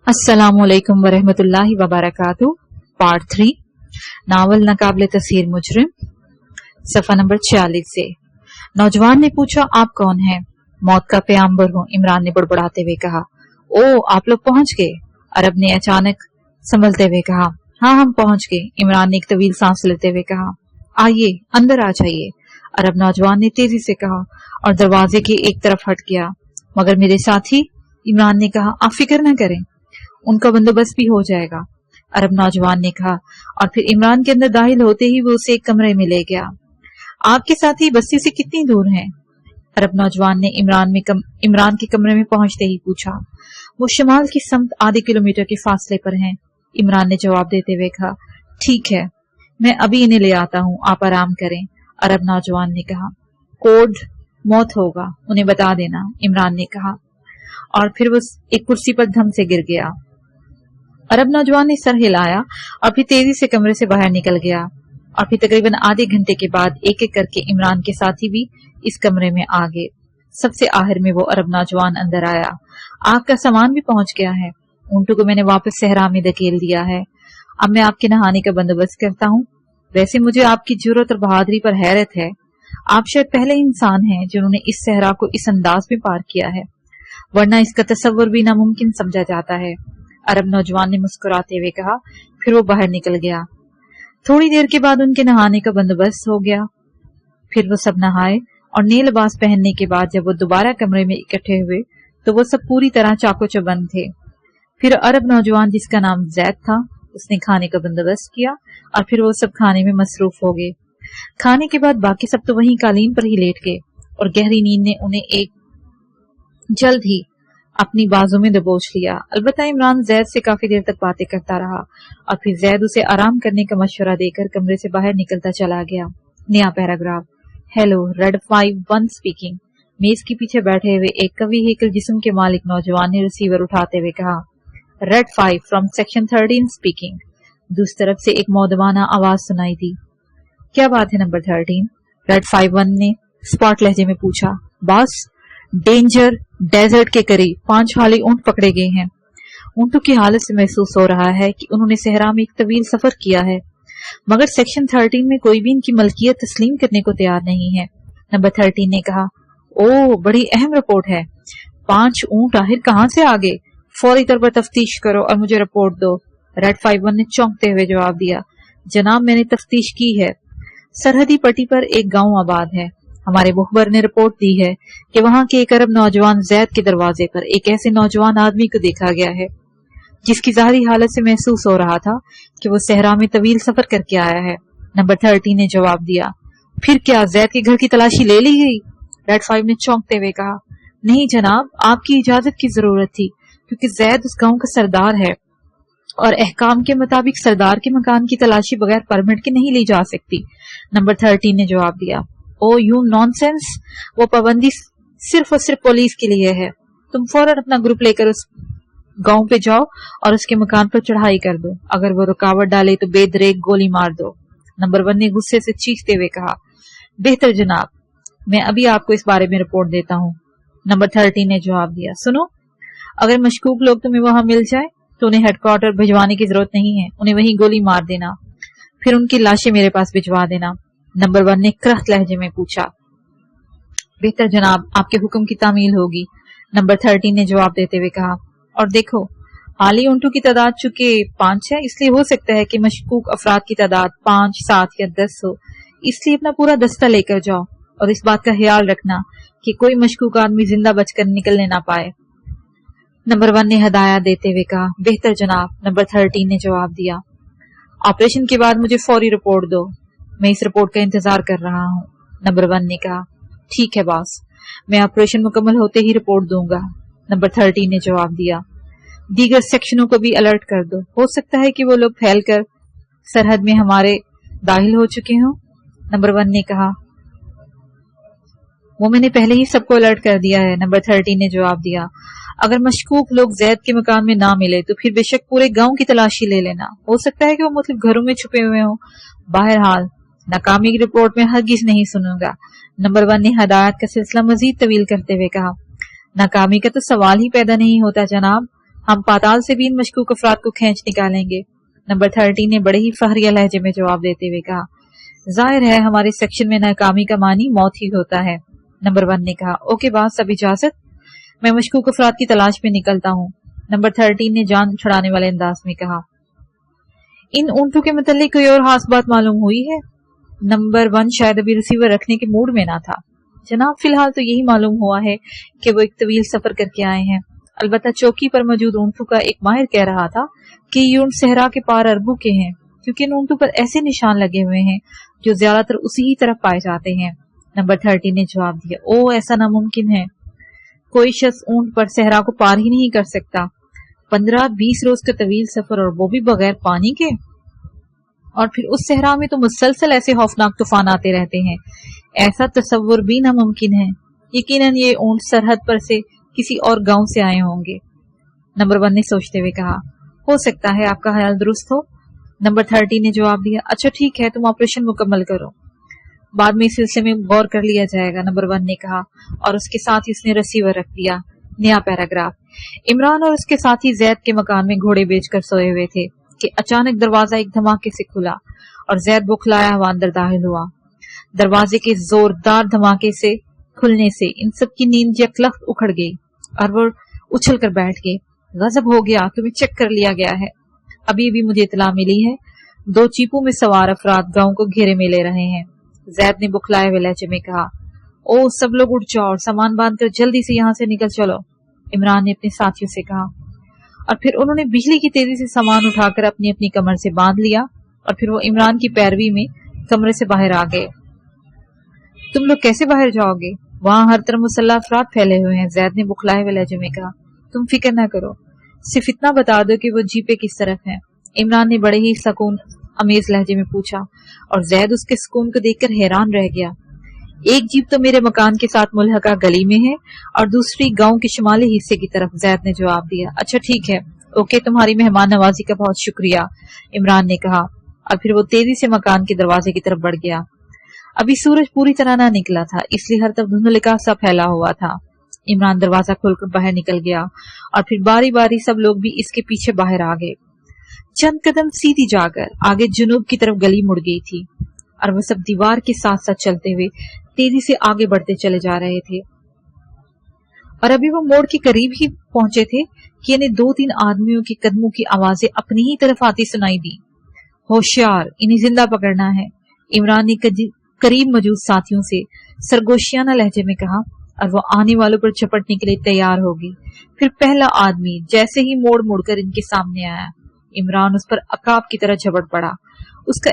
अस्सलाम वालेकुम वरहमतुल्लाहि वबरकातुहू। पार्ट 3 नावल नाकाबिले तस्खीर मुजरिम, सफा नंबर 46 से। नौजवान ने पूछा, आप कौन हैं? मौत का प्याम्बर हूँ, इमरान ने बड़बड़ाते हुए कहा। ओ, आप लोग पहुंच गए? अरब ने अचानक संभलते हुए कहा। हाँ, हम पहुंच गए, इमरान ने एक तवील सांस लेते हुए कहा। आइए, अंदर आ जाइए, अरब नौजवान ने तेजी से कहा और दरवाजे की एक तरफ हट गया। मगर मेरे साथी, इमरान ने कहा। आप फिक्र न करें, उनका बंदोबस्त भी हो जाएगा, अरब नौजवान ने कहा, और फिर इमरान के अंदर दाखिल होते ही वो उसे एक कमरे में ले गया। आपके साथी बस्ती से कितनी दूर हैं? अरब नौजवान ने इमरान के कमरे में पहुंचते ही पूछा। वो शमाल की समत आधे किलोमीटर के फासले पर हैं, इमरान ने जवाब देते हुए कहा। ठीक है, मैं अभी इन्हें ले आता हूँ, आप आराम करें, अरब नौजवान ने कहा। कोड मौत होगा, उन्हें बता देना, इमरान ने कहा, और फिर वो एक कुर्सी पर धम से गिर गया। अरब नौजवान ने सर हिलाया और फिर तेजी से कमरे से बाहर निकल गया, और फिर तकरीबन आधे घंटे के बाद एक एक करके इमरान के साथी भी इस कमरे में आ गए। सबसे आखिर में वो अरब नौजवान अंदर आया। आग का सामान भी पहुंच गया है, ऊंटों को मैंने वापस सहरा में धकेल दिया है, अब मैं आपके नहाने का बंदोबस्त करता हूँ। वैसे मुझे आपकी जुर्रत और बहादुरी पर हैरत है, आप शायद पहले इंसान हैं जिन्होंने इस सहरा को इस अंदाज में पार किया है, वरना इसका तस्वुर भी नामुमकिन समझा जाता है, अरब नौजवान ने मुस्कुराते हुए कहा। फिर वो बाहर निकल गया। थोड़ी देर के बाद उनके नहाने का बंदोबस्त हो गया। फिर वो सब नहाए और नए लिबास पहनने के बाद जब वो दोबारा कमरे में इकट्ठे हुए तो वो सब पूरी तरह चाको चौबंद थे। फिर अरब नौजवान, जिसका नाम जैद था, उसने खाने का बंदोबस्त किया और फिर वो सब खाने में मसरूफ हो गए। खाने के बाद बाकी सब तो वहीं कालीन पर ही लेट गए और गहरी नींद ने उन्हें एक जल्द ही अपनी बाजू में दबोच लिया। अलबत्ता इमरान जैद से काफी देर तक बातें करता रहा और फिर जैद उसे आराम करने का मशवरा देकर कमरे से बाहर निकलता चला गया। नया पैराग्राफ। Hello, red 51 speaking. मेज के पीछे बैठे हुए एक कवि हेकल जिस्म के मालिक नौजवान ने रिसीवर उठाते हुए कहा। Red 5 from section 13 speaking. दूसरी तरफ से एक मौदमाना आवाज सुनाई दी। क्या बात है नंबर 13? रेड 51 ने स्पॉट लहजे में पूछा। बॉस, डेंजर डेजर्ट के करीब 5 हाली ऊंट पकड़े गए हैं। ऊंटों की हालत से महसूस हो रहा है कि उन्होंने सहरा में एक तवील सफर किया है, मगर सेक्शन 13 में कोई भी इनकी मलकियत तस्लीम करने को तैयार नहीं है, नंबर 13 ने कहा। ओ, बड़ी अहम रिपोर्ट है। 5 ऊंट आखिर कहाँ से आ गए? फौरी तौर पर तफ्तीश करो और मुझे रिपोर्ट दो, रेड 51 ने चौंकते हुए जवाब दिया। जनाब, मैंने तफ्तीश की है। सरहदी पट्टी पर एक गांव आबाद है। हमारे मुखबर ने रिपोर्ट दी है कि वहां के एक अरब नौजवान जैद के दरवाजे पर एक ऐसे नौजवान आदमी को देखा गया है जिसकी जाहिरी हालत से महसूस हो रहा था कि वो सहरा में तवील सफर करके आया है, नंबर 13 ने जवाब दिया। फिर क्या जैद के घर की तलाशी ले ली गई? रेड 5 ने चौंकते हुए कहा। नहीं जनाब, आपकी इजाजत की जरूरत थी, क्योंकि जैद उस गांव का सरदार है और अहकाम के मुताबिक सरदार के मकान की तलाशी बगैर परमिट के नहीं ली जा सकती, नंबर 13 ने जवाब दिया। ओ यू नॉनसेंस, वो पाबंदी सिर्फ और सिर्फ पुलिस के लिए है। तुम फौरन अपना ग्रुप लेकर उस गांव पे जाओ और उसके मकान पर चढ़ाई कर दो। अगर वो रुकावट डाले तो बेदरेक गोली मार दो, नंबर 1 ने गुस्से से चीखते हुए कहा। बेहतर जनाब, मैं अभी आपको इस बारे में रिपोर्ट देता हूँ, नंबर 13 ने जवाब दिया। सुनो, अगर मशकूक लोग तुम्हें वहां मिल जाए तो उन्हें हेडक्वार्टर भिजवाने की जरूरत नहीं है, उन्हें वहीं गोली मार देना, फिर उनकी लाशें मेरे पास भिजवा देना, नंबर 1 ने करख्त लहजे में पूछा। बेहतर जनाब, आपके हुक्म की तामील होगी, नंबर 13 ने जवाब देते हुए कहा। और देखो, हाली ऊंटों की तादाद चूंकि 5 है, इसलिए हो सकता है कि मशकूक अफराद की तादाद 5, 7 या 10 हो, इसलिए अपना पूरा दस्ता लेकर जाओ और इस बात का ख्याल रखना कि कोई मशकूक आदमी जिंदा बचकर निकलने ना पाए, नंबर 1 ने हदायत देते हुए कहा। बेहतर जनाब, नंबर 13 ने जवाब दिया। ऑपरेशन के बाद मुझे फौरी रिपोर्ट दो, मैं इस रिपोर्ट का इंतजार कर रहा हूँ, नंबर 1 ने कहा। ठीक है बॉस, मैं ऑपरेशन मुकम्मल होते ही रिपोर्ट दूंगा, नंबर 13 ने जवाब दिया। दीगर सेक्शनों को भी अलर्ट कर दो, हो सकता है कि वो लोग फैलकर सरहद में हमारे दाखिल हो चुके हों, नंबर 1 ने कहा। वो मैंने पहले ही सबको अलर्ट कर दिया है, नंबर 13 ने जवाब दिया। अगर मशकूक लोग जैद के मकान में ना मिले तो फिर बेशक पूरे गांव की तलाशी ले लेना, हो सकता है कि वो मतलब घरों में छुपे हुए हों। बहरहाल नाकामी की रिपोर्ट में हरगिज नहीं सुनूंगा, नंबर 1 ने हदायत का सिलसिला मजीद तवील करते हुए कहा। नाकामी का तो सवाल ही पैदा नहीं होता जनाब, हम पाताल से भी इन मशकूक अफराद को खींच निकालेंगे। नंबर 13 ने बड़े ही फहरिया लहजे में जवाब देते हुए कहा, जाहिर है हमारे सेक्शन में नाकामी का मानी मौत ही होता है। नंबर 1 ने कहा, ओके बॉस, अब इजाजत, मैं मशकूक अफराद की तलाश में निकलता हूँ। नंबर 13 ने जान छुड़ाने वाले अंदाज में कहा, इन ऊंटों के मुतालिक कोई और खास बात मालूम हुई है? नंबर 1 शायद अभी रिसीवर रखने के मूड में ना था। जनाब, फिलहाल तो यही मालूम हुआ है कि वो एक तवील सफर करके आए हैं। अलबत्ता चौकी पर मौजूद ऊंटों का एक माहिर कह रहा था कि ये ऊंट सहरा के पार अरबों के हैं, क्योंकि इन ऊंटों पर ऐसे निशान लगे हुए हैं जो ज्यादातर उसी ही तरफ पाए जाते हैं। नंबर 13 ने जवाब दिया, ओ ऐसा नामुमकिन है। कोई शख्स ऊंट पर सहरा को पार ही नहीं कर सकता। 15-20 रोज का तवील सफर, और वो भी बगैर पानी के। और फिर उस सहरा में तो मुसलसल ऐसे खौफनाक तूफान आते रहते हैं, ऐसा तस्वुर भी नामुमकिन है। यकीनन ये ऊंट सरहद पर से किसी और गांव से आए होंगे। नंबर 1 ने सोचते हुए कहा, हो सकता है आपका ख्याल दुरुस्त हो। नंबर 13 ने जवाब दिया, अच्छा ठीक है, तुम ऑपरेशन मुकम्मल करो, बाद में इस सिलसिले में गौर कर लिया जाएगा। नंबर 1 ने कहा, और उसके साथ ही उसने रिसीवर रख दिया। नया पैराग्राफ। इमरान और उसके साथी जैद के मकान में घोड़े बेचकर सोए हुए थे कि अचानक दरवाजा एक धमाके से खुला और जैद बुखलाया हुआ अंदर दाखिल हुआ। दरवाजे के जोरदार धमाके से खुलने से इन सब की नींद यकलख्त उखड़ गई और वो उछल कर बैठ गए। गजब हो गया, तुम्हें चेक कर लिया गया है। अभी भी मुझे इतला मिली है 2 चीपों में सवार अफराद गांव को घेरे में ले रहे हैं। जैद ने बुखलाए हुए लहजे में कहा, ओ सब लोग उठ जाओ और सामान बांध कर जल्दी से यहाँ से निकल चलो। इमरान ने अपने साथियों से कहा, और फिर उन्होंने बिजली की तेजी से सामान उठाकर अपनी अपनी कमर से बांध लिया और फिर वो इमरान की पैरवी में कमरे से बाहर आ गए। तुम लोग कैसे बाहर जाओगे? वहां हर तरफ मुसल्लह अफराद फैले हुए हैं। जैद ने बुखलाए हुए लहजे में कहा, तुम फिक्र ना करो, सिर्फ इतना बता दो कि वो जीपे किस तरफ है। इमरान ने बड़े ही सकून अमेज लहजे में पूछा और जैद उसके सुकून को देखकर हैरान रह गया। एक जीप तो मेरे मकान के साथ मुल्हका गली में है और दूसरी गांव के शुमाली हिस्से की तरफ। जैद ने जवाब दिया, अच्छा ठीक है, ओके, तुम्हारी मेहमान नवाजी का बहुत शुक्रिया, इमरान ने कहा और फिर वो तेजी से मकान के दरवाजे की तरफ बढ़ गया। अभी सूरज पूरी तरह ना निकला था, इसलिए हर तरफ धुंधलिका सा फैला हुआ था। इमरान दरवाजा खोलकर बाहर निकल गया और फिर बारी बारी सब लोग भी इसके पीछे बाहर आ गए। चंद कदम सीधी जाकर आगे जुनूब की तरफ गली मुड़ गई थी और वह सब दीवार के साथ साथ चलते हुए तेजी से आगे बढ़ते चले जा रहे थे। और अभी वो मोड़ के करीब ही पहुंचे थे कि इन्हें 2-3 आदमियों के कदमों की आवाजें अपनी ही तरफ आती सुनाई दी। होशियार, इन्हें जिंदा पकड़ना है, इमरान ने करीब मौजूद साथियों से सरगोशियाना लहजे में कहा और वो आने वालों पर झपटने के लिए तैयार हो गई। फिर पहला आदमी जैसे ही मोड़ मुड़कर इनके सामने आया, इमरान उस पर अकाब की तरह झपट पड़ा। उसका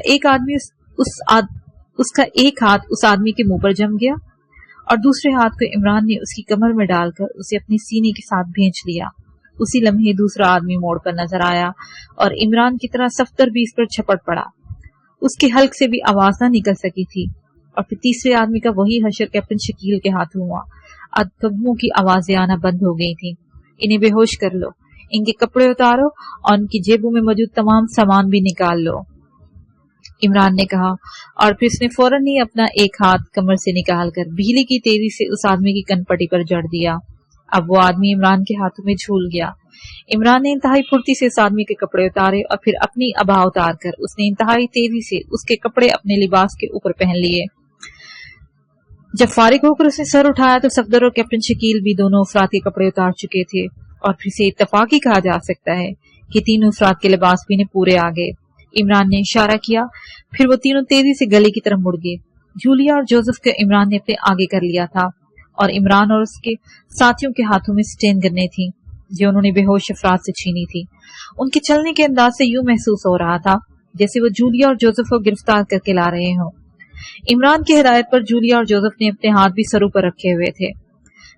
एक हाथ उस आदमी के मुंह पर जम गया और दूसरे हाथ को इमरान ने उसकी कमर में डालकर उसे अपने सीने के साथ भेंच लिया। उसी लम्हे दूसरा आदमी मोड़ पर नजर आया और इमरान की तरह सफ्तर भी इस पर झपट पड़ा। उसके हल्क से भी आवाज ना निकल सकी थी। और फिर तीसरे आदमी का वही हशर कैप्टन शकील के हाथों हुआ। अब कदमों की आवाजें आना बंद हो गई थी। इन्हें बेहोश कर लो, इनके कपड़े उतारो और उनकी जेबों में मौजूद तमाम सामान भी निकाल लो, इमरान ने कहा और फिर उसने फौरन ही अपना एक हाथ कमर से निकालकर बिजली की तेजी से उस आदमी की कनपटी पर जड़ दिया। अब वो आदमी इमरान के हाथों में झूल गया। इमरान ने इंतहाई फुर्ती से उस आदमी के कपड़े उतारे और फिर अपनी अबा उतार कर उसने इंतहाई तेजी से उसके कपड़े अपने लिबास के ऊपर पहन लिए। जब फारिग होकर उसने सर उठाया तो सफदर और कैप्टन शकील भी दोनों अफराद के कपड़े उतार चुके थे और फिर से इत्तफाक ही कहा जा सकता है कि तीनों अफराद के लिबास भी पूरे आ गए। इमरान ने इशारा किया, फिर वो तीनों तेजी से गली की तरफ मुड़ गए। जूलिया और जोसेफ को इमरान ने अपने आगे कर लिया था और इमरान और उसके साथियों के हाथों में स्टेन गन्ने थी जो उन्होंने बेहोश अफराद से छीनी थी। उनके चलने के अंदाज से यूं महसूस हो रहा था जैसे वो जूलिया और जोसेफ को गिरफ्तार करके ला रहे हों। इमरान की हिदायत पर जूलिया और जोसेफ ने अपने हाथ भी सरों पर रखे हुए थे।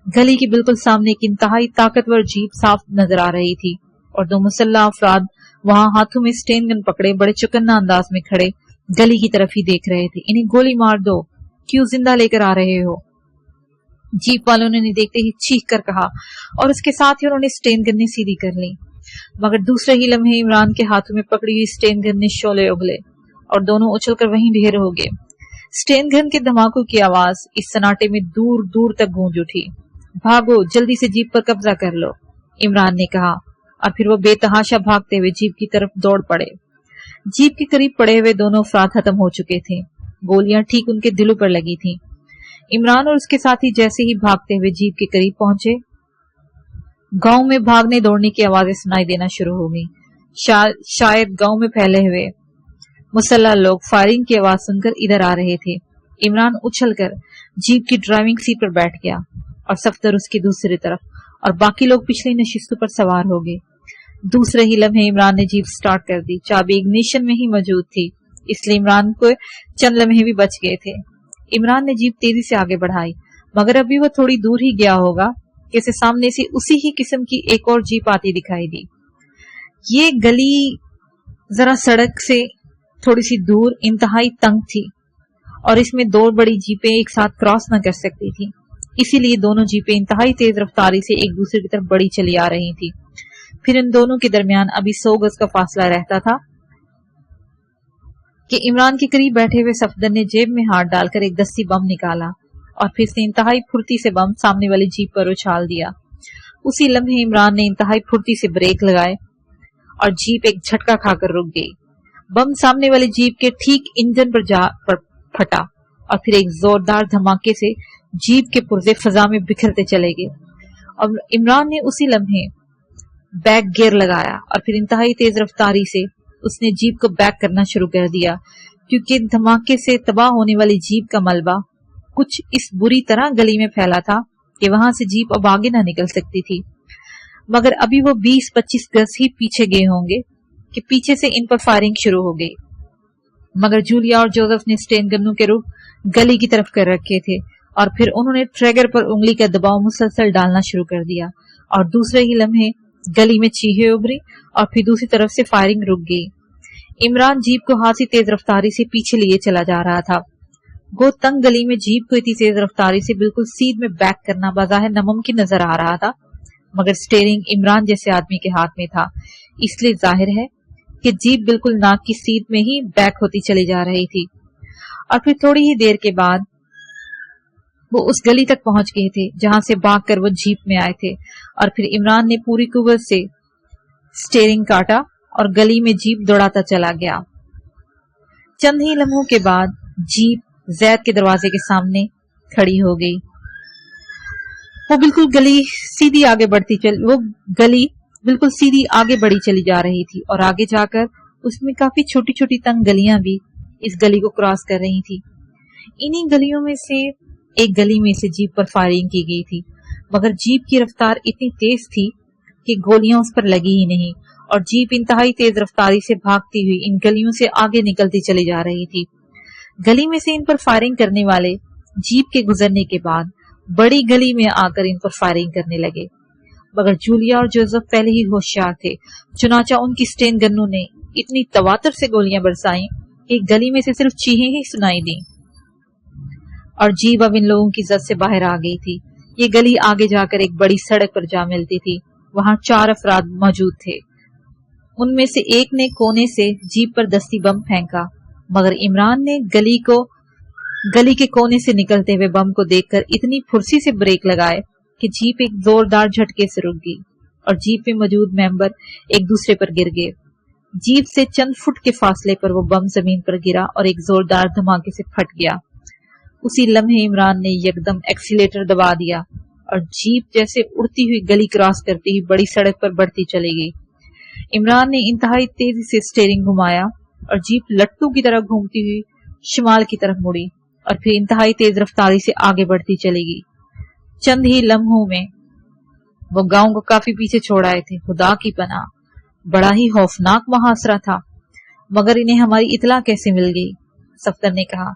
गली के बिल्कुल सामने एक इंतहाई ताकतवर जीप साफ नजर आ रही थी और 2 मुसल्लह अफराद वहां हाथों में स्टेन गन पकड़े बड़े चौकन्ना अंदाज में खड़े गली की तरफ ही देख रहे थे। इन्हें गोली मार दो, क्यों जिंदा लेकर आ रहे हो? जीप वालों ने देखते ही चीख कर कहा और उसके साथ ही उन्होंने स्टेन गन्ने सीधी कर ली। मगर दूसरे ही लम्हे इमरान के हाथों में पकड़ी हुई स्टेन गन ने शोले उगले और दोनों उछलकर वहीं ढेर हो गए। स्टेन गन के धमाकों की आवाज इस सन्नाटे में दूर दूर तक गूंज उठी। भागो, जल्दी से जीप पर कब्जा कर लो, इमरान ने कहा और फिर वो बेतहाशा भागते हुए जीप की तरफ दौड़ पड़े। जीप के करीब पड़े हुए दोनों अफराद खत्म हो चुके थे। गोलियां ठीक उनके दिलों पर लगी थीं। इमरान और उसके साथी जैसे ही भागते हुए जीप के करीब पहुंचे, गांव में भागने दौड़ने की आवाजें सुनाई देना शुरू हो गई। शायद गांव में फैले हुए मुसल्लह लोग फायरिंग की आवाज सुनकर इधर आ रहे थे। इमरान उछलकर जीप की ड्राइविंग सीट पर बैठ गया और सफदर उसकी दूसरी तरफ, और बाकी लोग पिछली नशिस्तों पर सवार हो गए। दूसरे ही लम्हे इमरान ने जीप स्टार्ट कर दी। चाबी इग्निशन में ही मौजूद थी, इसलिए इमरान को चंद लम्हे भी बच गए थे। इमरान ने जीप तेजी से आगे बढ़ाई, मगर अभी वो थोड़ी दूर ही गया होगा कि उसे सामने से उसी ही किस्म की एक और जीप आती दिखाई दी। ये गली जरा सड़क से थोड़ी सी दूर इंतहाई तंग थी और इसमें दो बड़ी जीपें एक साथ क्रॉस न कर सकती थी, इसीलिए दोनों जीपें इंतहाई तेज रफ्तारी से एक दूसरे की तरफ बढ़ी चली आ रही थी। फिर इन दोनों के दरमियान अभी 100 गज का फासला रहता था कि इमरान के करीब बैठे हुए सफदर ने जेब में हाथ डालकर एक दस्ती बम निकाला और फिर से इंतहाई फुर्ती से बम सामने वाली जीप पर उछाल दिया। उसी लम्हे इमरान ने इंतहाई फुर्ती से ब्रेक लगाए और जीप एक झटका खाकर रुक गई। बम सामने वाली जीप के ठीक इंजन पर फटा और फिर एक जोरदार धमाके से जीप के पुर्जे फजा में बिखरते चले गए। और इमरान ने उसी लम्हे बैक गियर लगाया और फिर इंतहाई तेज रफ्तारी से उसने जीप को बैक करना शुरू कर दिया, क्योंकि धमाके से तबाह होने वाली जीप का मलबा कुछ इस बुरी तरह गली में फैला था कि वहां से जीप अब आगे न निकल सकती थी। मगर अभी वो 20-25 गज ही पीछे गए होंगे कि पीछे से इन पर फायरिंग शुरू हो गई। मगर जूलिया और जोसेफ ने स्टेन गन्नों के रुख गली की तरफ कर रखे थे और फिर उन्होंने ट्रिगर पर उंगली का दबाव मुसलसल डालना शुरू कर दिया और दूसरे ही लम्हे गली में चीखें उभरी और फिर दूसरी तरफ से फायरिंग रुक गई। इमरान जीप को हाथ तेज रफ्तारी से पीछे लिए चला जा रहा था। गो तंग गली में जीप को इतनी तेज रफ्तारी से बिल्कुल सीध में बैक करना बाज़ाहिर नामुमकिन नजर आ रहा था, मगर स्टीयरिंग इमरान जैसे आदमी के हाथ में था, इसलिए जाहिर है कि जीप बिल्कुल नाक की सीध में ही बैक होती चली जा रही थी। और फिर थोड़ी ही देर के बाद वो उस गली तक पहुंच गए थे जहां से भागकर वो जीप में आए थे और फिर इमरान ने पूरी कुव्वत से स्टीयरिंग काटा और गली में जीप दौड़ाता चला गया। चंद ही लम्हों के बाद जीप जैद के दरवाजे के सामने खड़ी हो गई। वो गली बिल्कुल सीधी आगे बढ़ी चली जा रही थी और आगे जाकर उसमें काफी छोटी छोटी तंग गलियां भी इस गली को क्रॉस कर रही थी। इन्हीं गलियों में से एक गली में से जीप पर फायरिंग की गई थी, मगर जीप की रफ्तार इतनी तेज थी कि गोलियां उस पर लगी ही नहीं और जीप इंतहाई तेज रफ्तारी से भागती हुई इन गलियों से आगे निकलती चली जा रही थी। गली में से इन पर फायरिंग करने वाले जीप के गुजरने के बाद बड़ी गली में आकर इन पर फायरिंग करने लगे, मगर जूलिया और जोसेफ पहले ही होशियार थे। चुनाचा उनकी स्टेन गन्नों ने इतनी तवातर से गोलियां बरसाई कि गली में से सिर्फ चीखें ही सुनाई दी और जीप अब इन लोगों की जद से बाहर आ गई थी। ये गली आगे जाकर एक बड़ी सड़क पर जा मिलती थी। वहां 4 अफराद मौजूद थे। उनमें से एक ने कोने से जीप पर दस्ती बम फेंका, मगर इमरान ने गली के कोने से निकलते हुए बम को देखकर इतनी फुर्ती से ब्रेक लगाए कि जीप एक जोरदार झटके से रुक गई और जीप में मौजूद मेंबर एक दूसरे पर गिर गए। जीप से चंद फुट के फासले पर वो बम जमीन पर गिरा और एक जोरदार धमाके से फट गया। उसी लम्हे इमरान ने यकदम एक्सीलेटर दबा दिया और जीप जैसे उड़ती हुई गली क्रॉस करती हुई बड़ी सड़क पर बढ़ती चली गई। इमरान ने इंतहाई तेजी से स्टीयरिंग घुमाया और जीप लट्टू की तरह घूमती हुई शिमाल की तरफ मुड़ी और फिर इंतहाई तेज रफ्तारी से आगे बढ़ती चली गई। चंद ही लम्हों में वो गांव को काफी पीछे छोड़ आए थे। खुदा की पनाह, बड़ा ही खौफनाक मुहासरा था। मगर इन्हें हमारी इतला कैसे मिल गई? सफदर ने कहा।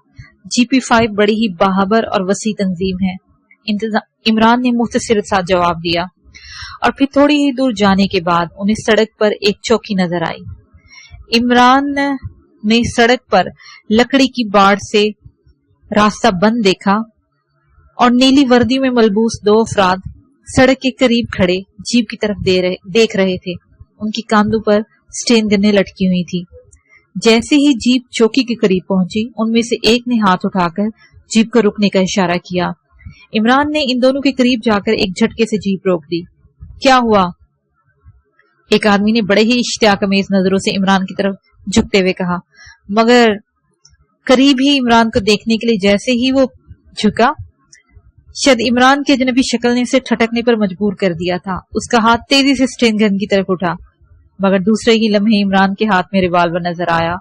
GP5 बड़ी ही बाहबर और वसी तंजीम है, इमरान ने मुख्तसर साथ जवाब दिया। और फिर थोड़ी ही दूर जाने के बाद उन्हें सड़क पर एक चौकी नजर आई। इमरान ने सड़क पर लकड़ी की बाड़ से रास्ता बंद देखा और नीली वर्दी में मलबूस 2 अफराद सड़क के करीब खड़े जीप की तरफ देख रहे थे। उनकी कांधों पर स्टेन गन्नें लटकी हुई थी। जैसे ही जीप चौकी के करीब पहुंची, उनमें से एक ने हाथ उठाकर जीप को रुकने का इशारा किया। इमरान ने इन दोनों के करीब जाकर एक झटके से जीप रोक दी। क्या हुआ? ایک آدمی نے بڑے ہی اشتیاق امیز نظروں سے عمران کی طرف جھکتے ہوئے کہا، مگر قریب ہی عمران کو دیکھنے کے لیے جیسے ہی وہ جھکا، شاید عمران کی اجنبی شکل نے اسے ٹھٹکنے پر مجبور کر دیا تھا۔ اس کا ہاتھ تیزی سے اسٹین گن کی طرف اٹھا، مگر دوسرے ہی لمحے عمران کے ہاتھ میں ریوالور نظر آیا،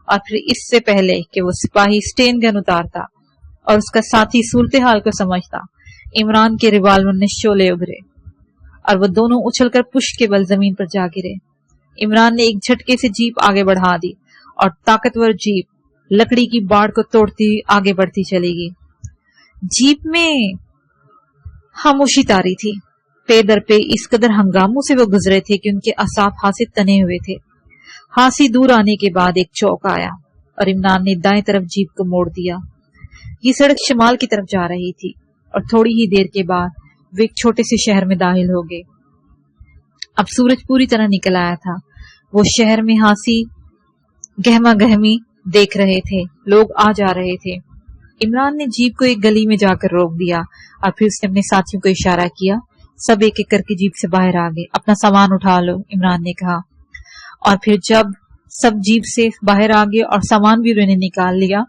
اور پھر اس سے پہلے کہ وہ سپاہی اسٹین گن اتارتا اور اس کا ساتھی صورتحال کو سمجھتا، عمران کے ریوالور نے شعلے ابھرے اور وہ دونوں اچھل کر پشت کے بل زمین پر جا گرے۔ عمران نے ایک جھٹکے سے جیپ آگے بڑھا دی اور طاقتور جیپ لکڑی کی باڑ کو توڑتی ہوئی آگے بڑھتی چلی گئی۔ جیپ میں خاموشی طاری تھی۔ پے در پے اس قدر ہنگاموں سے وہ گزرے تھے کہ ان کے اعصاب ہاتھ سے تنے ہوئے تھے۔ ہاسی دور آنے کے بعد ایک چوک آیا اور عمران نے دائیں طرف جیپ کو موڑ دیا۔ یہ سڑک شمال کی طرف جا رہی تھی اور تھوڑی ہی دیر کے بعد وہ ایک چھوٹے سے شہر میں داخل ہو گئے۔ اب سورج پوری طرح نکل آیا تھا۔ وہ شہر میں ہاسی گہما گہمی دیکھ رہے تھے، لوگ آ جا رہے تھے۔ عمران نے جیپ کو ایک گلی میں جا کر روک دیا اور پھر اس نے اپنے ساتھیوں کو اشارہ کیا۔ سب ایک ایک کر کے جیپ سے باہر آ گئے۔ اپنا سامان اٹھا لو، عمران نے کہا، اور پھر جب سب جیپ سے باہر آ گئے اور سامان بھی انہوں نے نکال لیا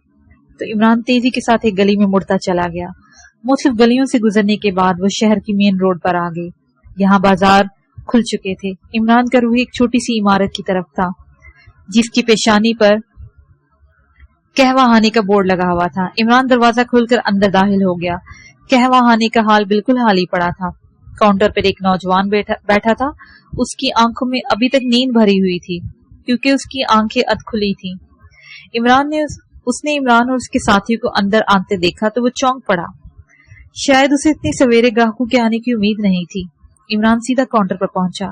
تو عمران تیزی کے ساتھ ایک گلی میں مڑتا چلا گیا۔ مختلف گلیوں سے گزرنے کے بعد وہ شہر کی مین روڈ پر آ گئے۔ یہاں بازار کھل چکے تھے۔ عمران کا روح ایک چھوٹی سی عمارت کی طرف تھا جس کی پیشانی پر قہوہ خانے کا بورڈ لگا ہوا تھا۔ عمران دروازہ کھول کر اندر داخل ہو گیا۔ قہوہ خانے کا حال بالکل خالی پڑا تھا۔ کاؤنٹر پر ایک نوجوان بیٹھا تھا۔ اس کی آنکھوں میں ابھی تک نیند بھری ہوئی تھی کیونکہ اس کی آنکھیں ادھ کھلی تھیں۔ اس نے عمران اور اس کے ساتھیوں کو اندر آتے دیکھا تو وہ چونک پڑا۔ شاید اسے اتنی سویرے گاہکوں کے آنے کی امید نہیں تھی۔ عمران سیدھا کاؤنٹر پر پہنچا۔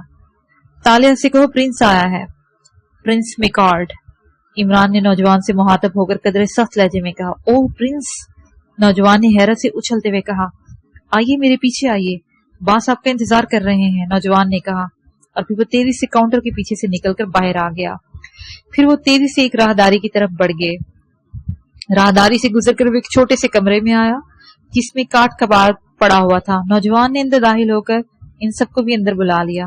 تالیہ سے کہو پرنس آیا ہے، پرنس میکارڈ۔ عمران نے نوجوان سے مخاطب ہو کر قدرے سخت لہجے میں کہا۔ اوہ پرنس! نوجوان نے حیرت سے اچھلتے ہوئے کہا، آئیے میرے پیچھے آئیے، باس آپ کا انتظار کر رہے ہیں، نوجوان نے کہا، اور پھر وہ تیزی سے کاؤنٹر کے پیچھے سے نکل کر باہر آ گیا۔ پھر وہ تیزی سے ایک راہداری کی طرف بڑھ گئے۔ راہداری سے گزر کر وہ ایک چھوٹے سے کمرے میں آیا جس میں کاٹ کباڑ پڑا ہوا تھا۔ نوجوان نے اندر داخل ہو کر ان سب کو بھی اندر بلا لیا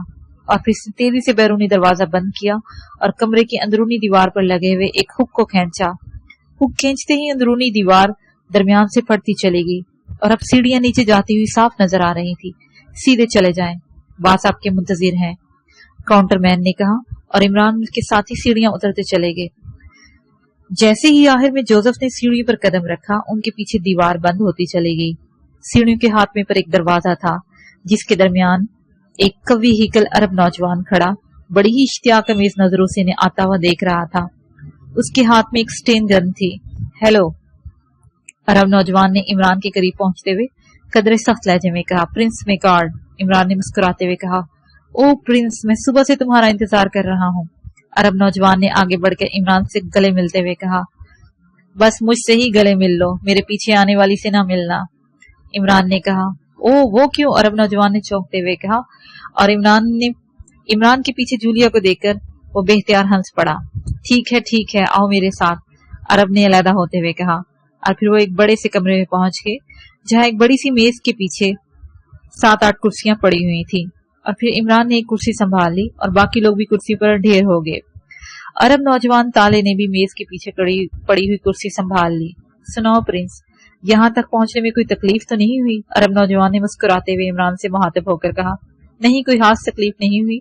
اور پھر تیزی سے بیرونی دروازہ بند کیا اور کمرے کی اندرونی دیوار پر لگے ہوئے ایک ہک کو کھینچا۔ ہک کھینچتے ہی اندرونی دیوار درمیان سے پھٹتی چلی گئی اور اب سیڑھیاں نیچے جاتی ہوئی صاف نظر آ رہی تھی۔ سیدھے چلے جائیں، باس آپ کے منتظر ہیں، کاؤنٹر مین نے کہا، اور عمران کے ساتھ ہی سیڑھیاں اترتے چلے گئے۔ جیسے ہی آخر میں جوزف نے سیڑھیوں پر قدم رکھا، ان کے پیچھے دیوار بند ہوتی چلی گئی۔ سیڑھیوں کے ہاتھ میں پر ایک دروازہ تھا جس کے درمیان ایک قوی ہیکل عرب نوجوان کھڑا بڑی ہی اشتیاق امیز نظروں سے انہیں آتا ہوا دیکھ رہا تھا۔ اس کے ہاتھ میں ایک سٹین گن تھی۔ ہیلو، عرب نوجوان نے عمران کے قریب پہنچتے ہوئے قدرے سخت لہجے میں کہا۔ پرنس میکارڈ، عمران نے مسکراتے ہوئے کہا۔ او پرنس، میں صبح سے تمہارا انتظار کر رہا ہوں، عرب نوجوان نے آگے بڑھ کر عمران سے گلے ملتے ہوئے کہا۔ بس مجھ سے ہی گلے مل لو، میرے پیچھے آنے والی سے نہ ملنا، عمران نے کہا۔ او وہ کیوں؟ عرب نوجوان نے چونکتے ہوئے کہا، اور عمران کے پیچھے جولیا کو دیکھ کر وہ بے اختیار ہنس پڑا۔ ٹھیک ہے، آؤ میرے ساتھ، عرب نے علیحدہ ہوتے ہوئے کہا، اور پھر وہ ایک بڑے سے کمرے میں پہنچ گئے جہاں ایک بڑی سی میز کے پیچھے 7-8 کرسیاں پڑی ہوئی تھیں، اور پھر عمران نے ایک کرسی سنبھال لی اور باقی لوگ بھی کرسی پر ڈھیر ہو گئے۔ عرب نوجوان تالے نے بھی میز کے پیچھے پڑی ہوئی کرسی سنبھال لی۔ سناؤ پرنس، یہاں تک پہنچنے میں کوئی تکلیف تو نہیں ہوئی؟ عرب نوجوان نے مسکراتے ہوئے عمران سے مخاطب ہو کر کہا۔ نہیں، کوئی خاص تکلیف نہیں ہوئی،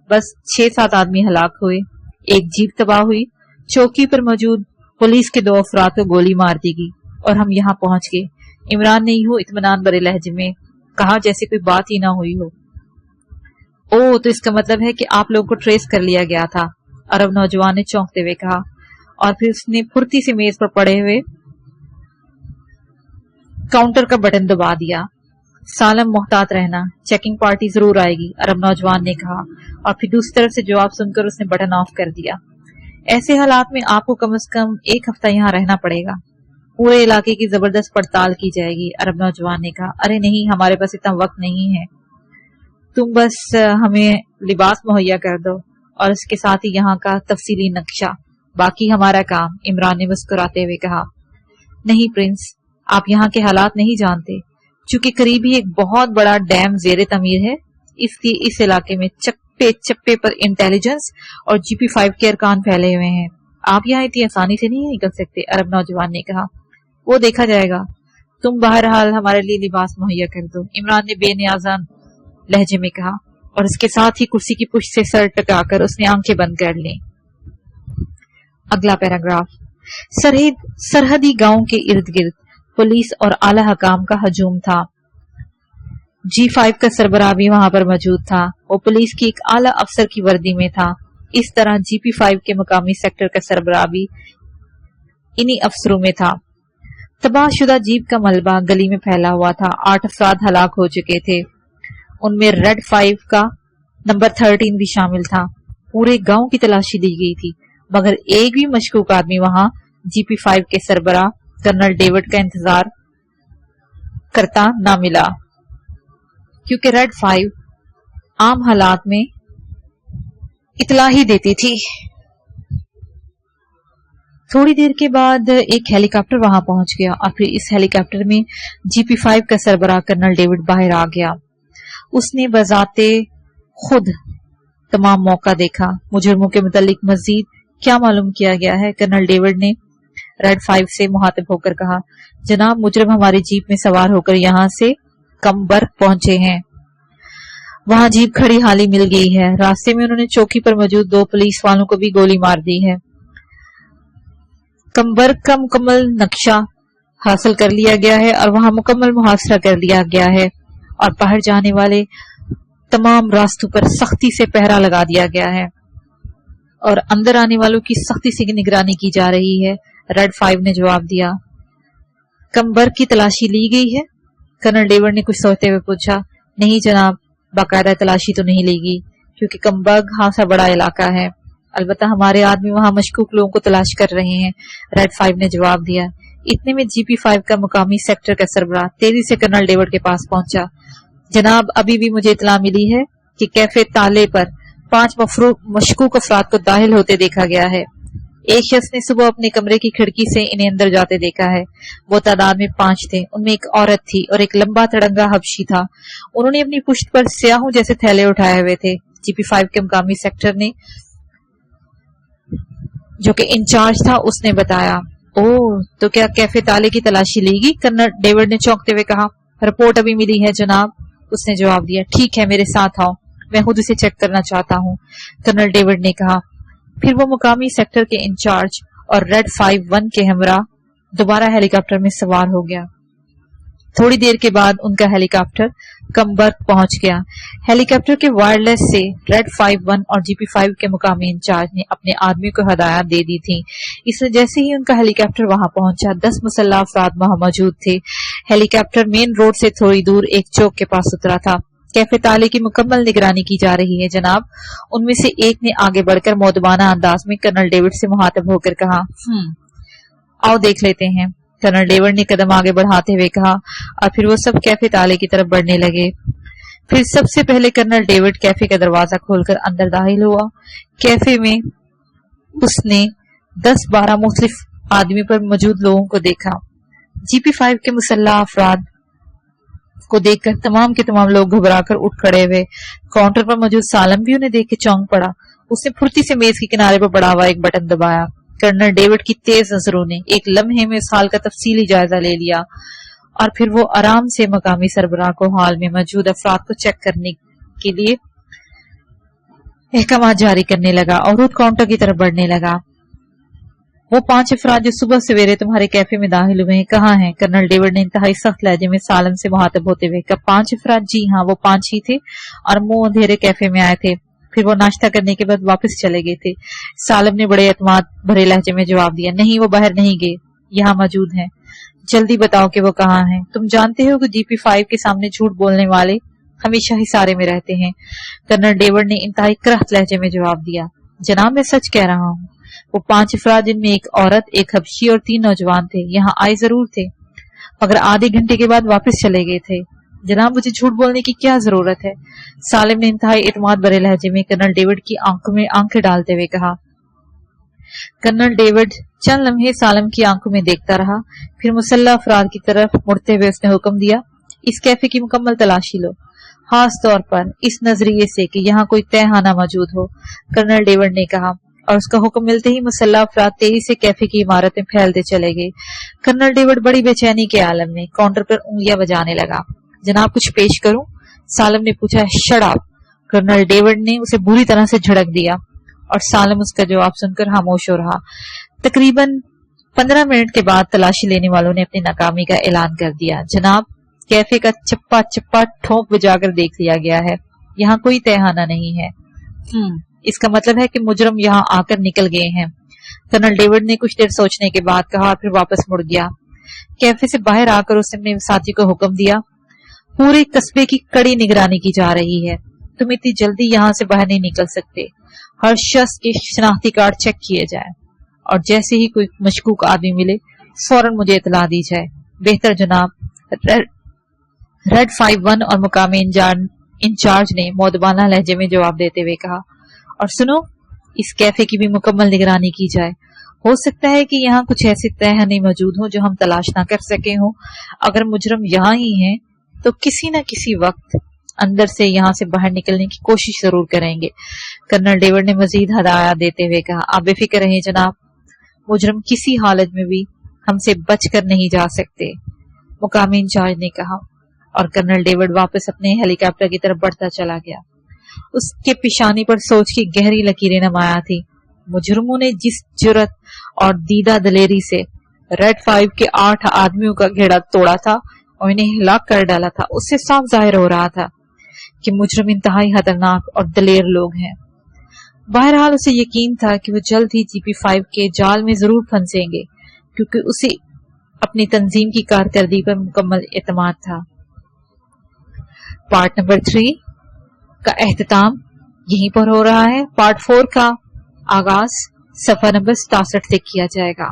بس 6-7 آدمی ہلاک ہوئے، ایک جیپ تباہ ہوئی، چوکی پر موجود پولیس کے 2 افراد کو گولی مار دی گئی، اور ہم یہاں پہنچ گئے۔ عمران نے یوں اطمینان بھرے لہجے میں کہا جیسے کوئی بات ہی نہ ہوئی ہو۔ او، تو اس کا مطلب ہے کہ آپ لوگوں کو ٹریس کر لیا گیا تھا، عرب نوجوان نے چونکتے ہوئے کہا، اور پھر اس نے پھرتی سے میز پر پڑے ہوئے کاؤنٹر کا بٹن دبا دیا۔ سالم، محتاط رہنا، چیکنگ پارٹی ضرور آئے گی، عرب نوجوان نے کہا، اور پھر دوسری طرف سے جواب سن کر اس نے بٹن آف کر دیا۔ ایسے حالات میں آپ کو کم از کم 1 ہفتہ یہاں رہنا پڑے گا، پورے علاقے کی زبردست پڑتال کی جائے گی، عرب نوجوان نے کہا۔ ارے نہیں، ہمارے پاس اتنا وقت نہیں ہے، تم بس ہمیں لباس مہیا کر دو اور اس کے ساتھ ہی یہاں کا تفصیلی نقشہ، باقی ہمارا کام، عمران نے مسکراتے ہوئے کہا۔ نہیں پرنس، آپ یہاں کے حالات نہیں جانتے، چونکہ قریب ہی ایک بہت بڑا ڈیم زیر تعمیر ہے، اس لیے اس علاقے میں चप्पे पर इंटेलिजेंस और GP5 के अरकान फैले हुए हैं। आप यहाँ इतनी आसानी से नहीं निकल सकते, अरब नौजवान ने कहा। वो देखा जाएगा, तुम बहरहाल हमारे लिए लिबास मुहैया कर दो, इमरान ने बेनियाजान लहजे में कहा, और इसके साथ ही कुर्सी की पुष्ट से सर टकाकर उसने आंखें बंद कर ली। अगला पैराग्राफ। सरहदी गांव के इर्द गिर्द पुलिस और आला हकाम का हजूम था। G5 का सरबराह भी वहां पर मौजूद था। वो पुलिस की एक आला अफसर की वर्दी में था। इस तरह GP5 के मुकामी सेक्टर का सरबराह भी इन्हीं अफसरों में था। तबाहशुदा जीप का मलबा गली में फैला हुआ था। 8 अफराद हलाक हो चुके थे। उनमें रेड 5 का नंबर 13 भी शामिल था। पूरे गांव की तलाशी ली गई थी, मगर एक भी मशकूक आदमी वहां GP5 के सरबराह कर्नल डेविड का इंतजार करता ना मिला, क्योंकि रेड 5 आम हालात में इतला ही देती थी। थोड़ी देर के बाद एक हेलीकॉप्टर वहां पहुंच गया और फिर इस हेलीकॉप्टर में GP5 का सरबराह कर्नल डेविड बाहर आ गया। उसने बजाते खुद तमाम मौका देखा। मुजरिमों के मुतालिक मजीद क्या मालूम किया गया है? कर्नल डेविड ने रेड 5 से मुहातिब होकर कहा, जनाब, मुजरिम हमारी जीप में सवार होकर यहाँ से कम्बर पहुंचे हैं। वहां जीप खड़ी हाली मिल गई है। रास्ते में उन्होंने चौकी पर मौजूद 2 पुलिस वालों को भी गोली मार दी है। कम्बर का मुकम्मल नक्शा हासिल कर लिया गया है और वहां मुकम्मल मुहासरा कर लिया गया है और बाहर जाने वाले तमाम रास्तों पर सख्ती से पहरा लगा दिया गया है और अंदर आने वालों की सख्ती से निगरानी की जा रही है। रेड 5 ने जवाब दिया। कम्बर की तलाशी ली गई है? कर्नल डेविड ने कुछ सोचते हुए पूछा। नहीं जनाब, बाकायदा तलाशी तो नहीं ली गई, क्योंकि कम्बर खासा बड़ा इलाका है। अलबत्ता हमारे आदमी वहां मशकूक लोगों को तलाश कर रहे हैं, रेड 5 ने जवाब दिया। इतने में GP5 का मुकामी सेक्टर का सरबराह तेजी से कर्नल डेविड के पास पहुंचा। जनाब, अभी भी मुझे इतला मिली है कि कैफे ताले पर 5 मशकूक अफराद को दाखिल होते देखा गया है। एक शख्स ने सुबह अपने कमरे की खिड़की से इन्हें अंदर जाते देखा है। वो तादाद में 5 थे। उनमें एक औरत थी और एक लंबा तड़ंगा हबशी था। उन्होंने अपनी पुश्त पर स्याहों जैसे थैले उठाए हुए थे। GP5 के मुकामी सेक्टर ने, जो कि इंचार्ज था, उसने बताया। ओह, तो क्या कैफे ताले की तलाशी ली गई? कर्नल डेविड ने चौंकते हुए कहा। रिपोर्ट अभी मिली है जनाब, उसने जवाब दिया। ठीक है, मेरे साथ आओ, मैं खुद इसे चेक करना चाहता हूँ, कर्नल डेविड ने कहा। फिर वो मुकामी सेक्टर के इंचार्ज और रेड 5-1 के हमरा दोबारा हेलीकॉप्टर में सवार हो गया। थोड़ी देर के बाद उनका हेलीकॉप्टर कम्बर्ग पहुंच गया। हेलीकॉप्टर के वायरलेस से रेड 5-1 और GP5 के मुकामी इंचार्ज ने अपने आदमी को हदायत दे दी थी। इसलिए जैसे ही उनका हेलीकॉप्टर वहां पहुंचा, 10 मुसल्लह अफराद वहां मौजूद थे। हेलीकॉप्टर मेन रोड से थोड़ी दूर एक चौक के पास उतरा था। कैफे ताले की मुकम्मल निगरानी की जा रही है जनाब, उनमें से एक ने आगे बढ़कर मौदबाना अंदाज में कर्नल डेविड से मुहातिब होकर कहा। आओ देख लेते हैं, कर्नल डेविड ने कदम आगे बढ़ाते हुए कहा, और फिर वो सब कैफे ताले की तरफ बढ़ने लगे। फिर सबसे पहले कर्नल डेविड कैफे का दरवाजा खोलकर अंदर दाखिल हुआ। कैफे में उसने 10-12 मुख्तलिफ आदमी पर मौजूद लोगों को देखा। GP5 के मुसल्लह अफराद को देखकर तमाम के तमाम लोग घबराकर उठ खड़े हुए। काउंटर पर मौजूद सालम भी उन्हें देख के चौंक पड़ा। उसने फुर्ती से मेज के किनारे पर पड़ा हुआ एक बटन दबाया। कर्नल डेविड की तेज नजरों ने एक लम्हे में उस हाल का तफसीली जायजा ले लिया और फिर वो आराम से मकामी सरबराह को हाल में मौजूद अफराद को चेक करने के लिए अहकाम जारी करने लगा और खुद काउंटर की तरफ बढ़ने लगा। वो 5 अफराद जो सुबह सवेरे तुम्हारे कैफे में दाखिल हुए हैं, कहाँ हैं? कर्नल डेविड ने इंतहाई सख्त लहजे में सालम से मुहातिब होते हुए कहा। 5 अफराद? जी हाँ, वो 5 ही थे और मुंह अंधेरे कैफे में आए थे। फिर वो नाश्ता करने के बाद वापस चले गए थे। सालम ने बड़े एतमाद भरे लहजे में जवाब दिया। नहीं, वो बाहर नहीं गए, यहाँ मौजूद हैं। जल्दी बताओ कि वो कहाँ हैं। तुम जानते हो कि GP5 के सामने झूठ बोलने वाले हमेशा ही सारे में रहते हैं, कर्नल डेविड ने इंतहाई करख्त लहजे में जवाब दिया। जनाब, मैं सच कह रहा हूँ। वो 5 अफराद, जिनमें एक औरत, एक हबशी और 3 नौजवान थे, यहाँ आए जरूर थे, मगर आधे घंटे के बाद वापस चले गए थे। जनाब, मुझे झूठ बोलने की क्या जरूरत है? सालिम ने इंतहाई एतमाद भरे लहजे में कर्नल डेविड की आंखों में आंखें डालते हुए कहा। कर्नल डेविड चंद लम्हे सालिम की आंखों में देखता रहा, फिर मुसल्लह अफराद की तरफ मुड़ते हुए उसने हुक्म दिया, इस कैफे की मुकम्मल तलाशी लो। खास तौर पर इस नजरिए से कि यहाँ कोई तहखाना मौजूद हो, कर्नल डेविड ने कहा, और उसका हुक्म मिलते ही मुसल्लह अफराद तेजी से कैफे की इमारत में फैलते चले गए। कर्नल डेविड बड़ी बेचैनी के आलम में काउंटर पर उंगलियां बजाने लगा। जनाब कुछ पेश करूं? सालम ने पूछा। Shut up! कर्नल डेविड ने उसे बुरी तरह से झड़क दिया और सालम उसका जवाब सुनकर खामोश हो रहा। तकरीबन 15 मिनट के बाद तलाशी लेने वालों ने अपनी नाकामी का ऐलान कर दिया। जनाब, कैफे का चप्पा चप्पा ठोंक बजाकर देख लिया गया है, यहाँ कोई तहखाना नहीं है। इसका मतलब है कि मुजरम यहाँ आकर निकल गए हैं। कर्नल डेविड ने कुछ देर सोचने के बाद कहा और फिर वापस मुड़ गया। कैफे से बाहर आकर उसने अपने साथी को हुक्म दिया, पूरे कस्बे की कड़ी निगरानी की जा रही है, तुम इतनी जल्दी यहाँ से बाहर नहीं निकल सकते। हर शख्स के शनाख्ती कार्ड चेक किए जाए और जैसे ही कोई मशकूक आदमी मिले फौरन मुझे इतला दी जाए। बेहतर जनाब, रेड 51 और मुकामी इंचार्ज ने मौदबाना लहजे में जवाब देते हुए कहा। और सुनो, इस कैफे की भी मुकम्मल निगरानी की जाए। हो सकता है कि यहाँ कुछ ऐसे तहखाने मौजूद हों जो हम तलाश ना कर सके हों। अगर मुजरम यहाँ ही हैं तो किसी न किसी वक्त अंदर से यहाँ से बाहर निकलने की कोशिश जरूर करेंगे। कर्नल डेविड ने मजीद हदायत देते हुए कहा, आप बेफिक्र रहें जनाब, मुजरम किसी हालत में भी हमसे बचकर नहीं जा सकते, मुकामी इंचार्ज ने कहा। और कर्नल डेविड वापस अपने हेलीकॉप्टर की तरफ बढ़ता चला गया। उसके पिशानी पर सोच की गहरी लकीरें नुमाया थी। मुजरमों ने जिस जुर्रत और दीदा दलेरी से रेड 5 के 8 आदमियों का घेरा तोड़ा था और इन्हें हिलाक कर डाला था, उससे साफ जाहिर हो रहा था कि मुजरम इंतहाई खतरनाक और दलेर लोग हैं। बहरहाल उसे यकीन था कि वो जल्द ही GP5 के जाल में जरूर फंसेंगे, क्योंकि उसे अपनी तंजीम की कारकर्दगी पर मुकम्मल एतमाद था। पार्ट नंबर 3 का एख्तिताम यहीं पर हो रहा है। पार्ट 4 का आगाज सफा नंबर 67 से किया जाएगा।